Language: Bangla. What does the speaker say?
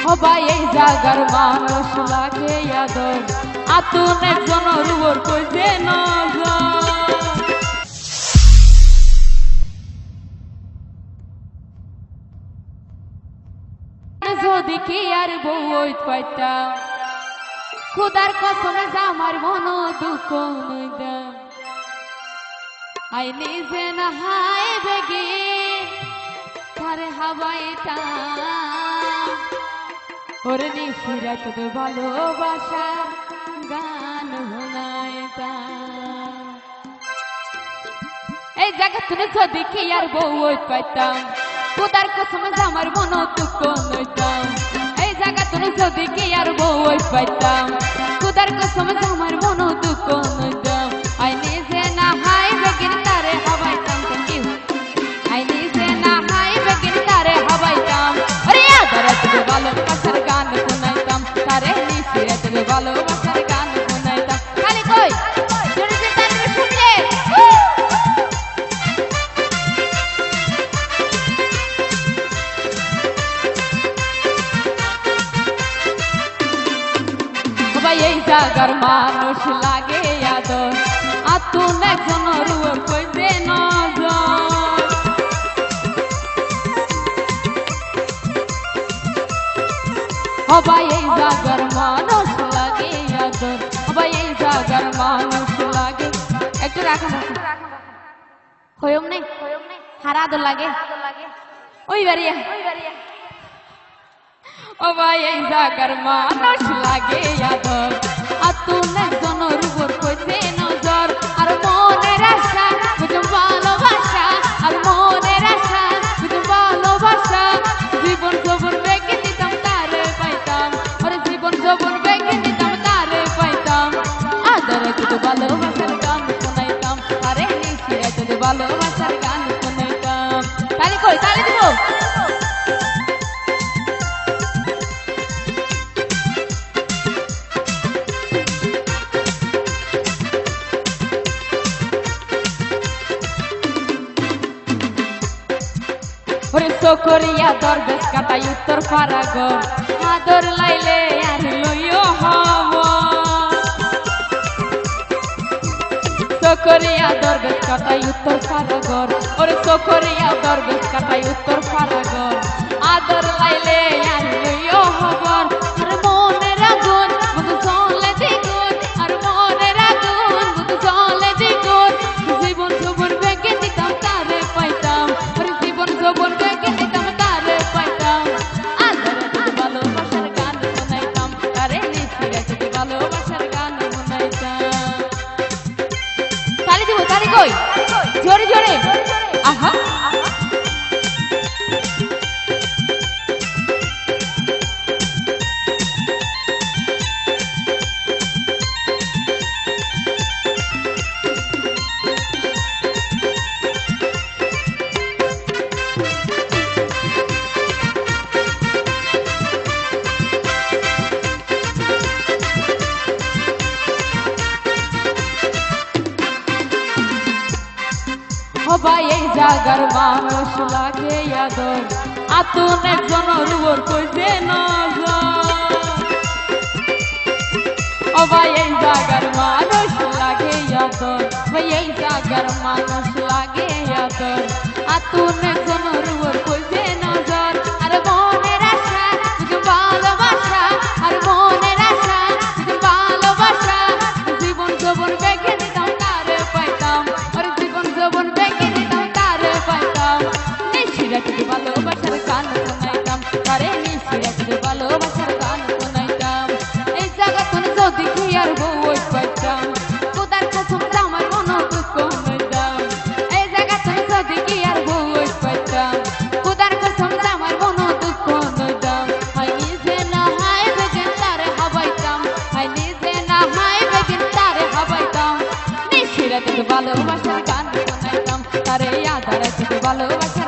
সবাই এই জাগার মানুষ লাগে আদর আতুন একজনের উপর কইছে নজর যদি কি আর বউ হইত পাইতাম খুদার কসমে আমার মন দুঃখ নইতাম আই নিজে না হায় বেগে তারে হাবাইতাম ওরে নিশিরাত ভালোবাসার গান শোনাইতাম এই জায়গা তুলে যদি কি আর বউ হইত পাইতাম খুদার কসমে আমার মন দুঃখ নইতাম এই জায়গা তুলে যদি কি আর বউ হইত পাইতাম খুদার কসমে আমার মন দুঃখ নইতাম আই নিজে না হাই বেগিন তারে হাবাইতাম থ্যাংক ইউ আই নিজে না হাই বেগিন তারে হাবাইতাম আরে আদরাত ভালোবাসার গান শোনাইতাম তারে নিশিরাত ভালোবাসার গান শোনাইতাম খালি কই জোরে জোরে তালি শুনলে সবাই এই জাগার মানুষ লাগে আদর আতুন একজনের উপর কইছে নজর সবাই এই জাগার মানুষ লাগে আদর সবাই এই জাগার মানুষ লাগে একটু রাখা হইম নাই হারা আদর লাগে ওই বাড়িয়া সবাই এই জাগার মানুষ লাগে আদর আতুন একজনের উপর কইছে নজর আর মনের আশা বুঝুম ভালোবাসা আর মনের আশা বুঝুম ভালোবাসা জীবন যৌবন বেগে দিতাম তারে পাইতাম আরে জীবন যৌবন বেগে দিতাম তারে পাইতাম আদর একটু ভালোবাসার গান শোনাইতাম আরে নিশিরাত ভালোবাসার গান শোনাইতাম তালি কই তালি দিব ওরে সকরিয়া দরবেশ কাটাই উত্তর ফারাগর আদর লাইলে আর লইও হব সকরিয়া দরবেশ কাটাই উত্তর ফারাগর ওরে সকরিয়া দরবেশ কাটাই উত্তর ফারাগর আদর লাইলে আর লইও হব আর মনের আগুন বুঝ চলে দ্বিগুণ আর মনের আগুন বুঝ চলে দ্বিগুণ জীবন যৌবন বেগে দিতাম তারে পাইতাম ওরে জীবন যৌবন বেগে দিতাম তারে পাইতাম আদর ভালোবাসার গান শোনাইতাম তারে নিশিরাত ভালোবাসার গান শোনাইতাম তালি দিব তালি কই জোরে জোরে আহা সবাই এই জাগার মানুষ লাগে আদর আতুন একজনের উপর কইছে নজর সবাই এই জাগার মানুষ লাগে আদর সবাই এই জাগার মানুষ লাগে আদর আতুন একজনের উপর কইছে নজর আর মনের আশা বুঝুম ভালোবাসা আর মনের আশা বুঝুম ভালোবাসা জীবন যৌবন বেগে দিতাম তারে পাইতাম আর জীবন যৌবন বেগে দিতাম তারে পাইতাম নিশিরাত ভালোবাসার গান শোনাইতাম তারে নিশিরাত ভালোবাসার গান শোনাইতাম এই জায়গা তুমি যদি কি আর বউ হইত পাইতাম খুদার কসম আমার মন দুঃখ নইতাম এই জায়গা তুমি যদি কি আর বউ হইত পাইতাম খুদার কসম আমার মন দুঃখ নইতাম আই নিজে না হাই বেগিন তারে হাবাইতাম আই নিজে না হাই বেগিন তারে হাবাইতাম নিশিরাত ভালোবাসার গান শোনাইতাম তারে আদর ভালোবাসার